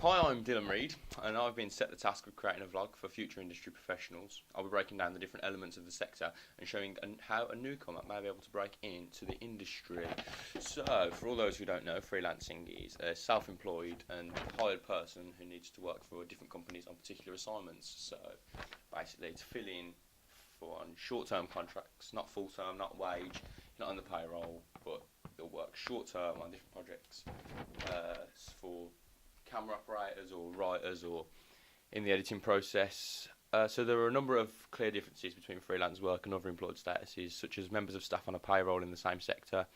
Hi, I'm Dylan Reid, and I've been set the task of creating a vlog for future industry professionals. I'll be breaking down the different elements of the sector and showing how a newcomer may be able to break into the industry. So, for all those who don't know, freelancing is a self-employed and hired person who needs to work for different companies on particular assignments. So, basically, to fill in on short-term contracts, not full-term, not wage, not on the payroll, but they'll work short-term on different projects for camera operators or writers or in the editing process. So there are a number of clear differences between freelance work and other employed statuses, such as members of staff on a payroll in the same sector.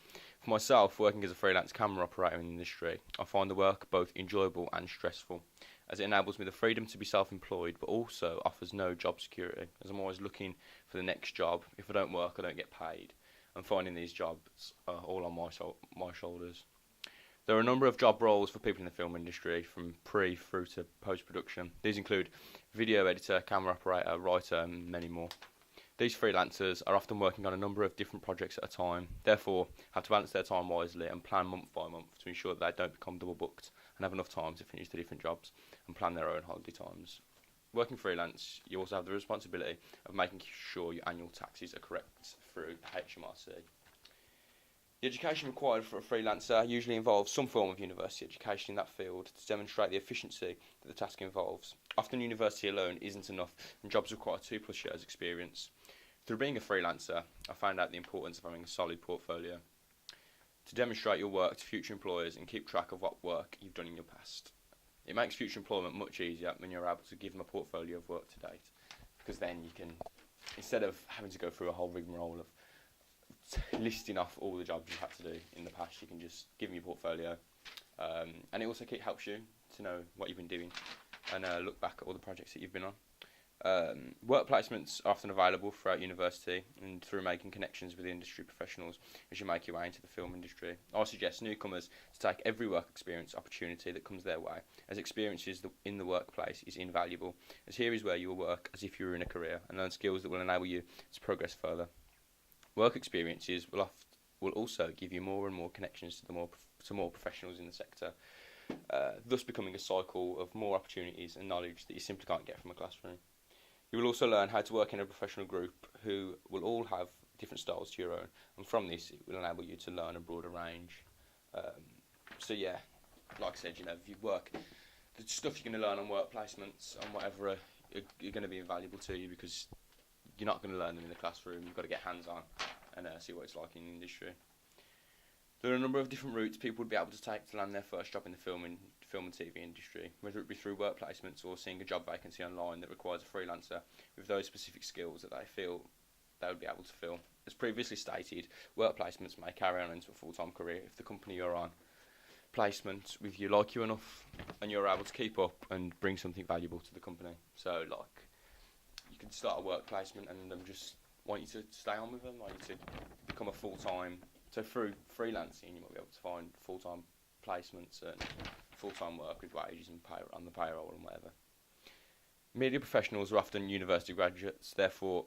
For myself, working as a freelance camera operator in the industry, I find the work both enjoyable and stressful, as it enables me the freedom to be self-employed, but also offers no job security, as I'm always looking for the next job. If I don't work, I don't get paid, and finding these jobs are all on my shoulders. There are a number of job roles for people in the film industry, from pre through to post-production. These include video editor, camera operator, writer, and many more. These freelancers are often working on a number of different projects at a time, therefore have to balance their time wisely and plan month by month to ensure that they don't become double booked and have enough time to finish the different jobs and plan their own holiday times. Working freelance, you also have the responsibility of making sure your annual taxes are correct through HMRC. The education required for a freelancer usually involves some form of university education in that field to demonstrate the efficiency that the task involves. Often university alone isn't enough, and jobs require 2+ years experience. Through being a freelancer, I found out the importance of having a solid portfolio to demonstrate your work to future employers and keep track of what work you've done in your past. It makes future employment much easier when you're able to give them a portfolio of work to date, because then you can, instead of having to go through a whole rigmarole of listing off all the jobs you've had to do in the past, you can just give them your portfolio, and it also helps you to know what you've been doing and look back at all the projects that you've been on. Work placements are often available throughout university and through making connections with industry professionals as you make your way into the film industry. I suggest newcomers to take every work experience opportunity that comes their way, as experiences in the workplace is invaluable, as here is where you will work as if you were in a career and learn skills that will enable you to progress further. Work experiences will also give you more and more connections to more professionals in the sector, thus becoming a cycle of more opportunities and knowledge that you simply can't get from a classroom. You will also learn how to work in a professional group who will all have different styles to your own, and from this it will enable you to learn a broader range. So yeah, like I said, if you work, the stuff you're going to learn on work placements and whatever are going to be invaluable to you, because you're not going to learn them in the classroom. You've got to get hands-on and see what it's like in the industry. There are a number of different routes people would be able to take to land their first job in the film and TV industry, whether it be through work placements or seeing a job vacancy online that requires a freelancer with those specific skills that they feel they would be able to fill. As previously stated, work placements may carry on into a full-time career if the company you're on placement with you like you enough and you're able to keep up and bring something valuable to the company. So, like, you can start a work placement and them just want you to stay on with them, want you to become a full-time. So through freelancing, you might be able to find full-time placements and full-time work with wages and on the payroll and whatever. Media professionals are often university graduates, therefore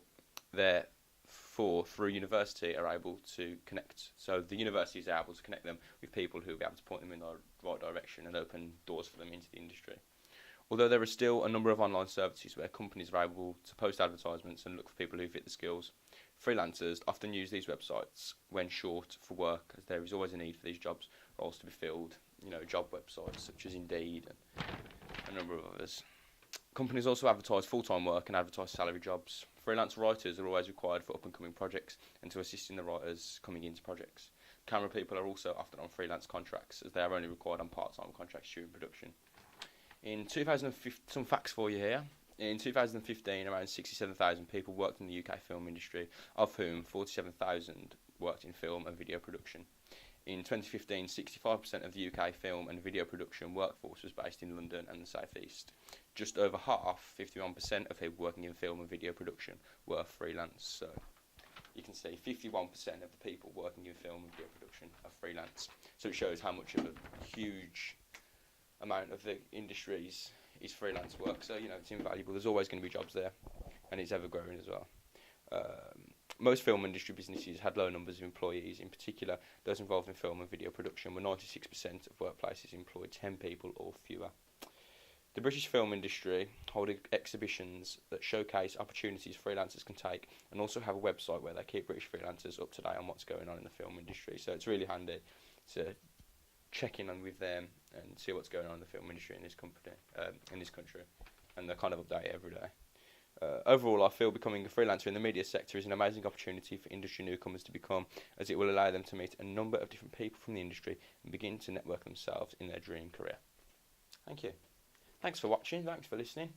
through university are able to connect. So the universities are able to connect them with people who will be able to point them in the right direction and open doors for them into the industry. Although there are still a number of online services where companies are able to post advertisements and look for people who fit the skills, freelancers often use these websites when short for work, as there is always a need for these jobs roles to be filled. Job websites such as Indeed and a number of others. Companies also advertise full-time work and advertise salary jobs. Freelance writers are always required for up-and-coming projects and to assist in the writers coming into projects. Camera people are also often on freelance contracts, as they are only required on part-time contracts during production. In 2015, some facts for you here. In 2015, around 67,000 people worked in the UK film industry, of whom 47,000 worked in film and video production. In 2015, 65% of the UK film and video production workforce was based in London and the South East. Just over half, 51% of people working in film and video production were freelance. So you can see 51% of the people working in film and video production are freelance. So it shows how much of a huge amount of the industries is freelance work. So it's invaluable. There's always going to be jobs there, and it's ever growing as well. Most film industry businesses had low numbers of employees. In particular, those involved in film and video production, where 96% of workplaces employed 10 people or fewer. The British film industry hold exhibitions that showcase opportunities freelancers can take, and also have a website where they keep British freelancers up to date on what's going on in the film industry. So it's really handy to check in on with them and see what's going on in the film industry in this country, and they kind of update every day. Overall, I feel becoming a freelancer in the media sector is an amazing opportunity for industry newcomers to become, as it will allow them to meet a number of different people from the industry and begin to network themselves in their dream career. Thank you. Thanks for watching. Thanks for listening.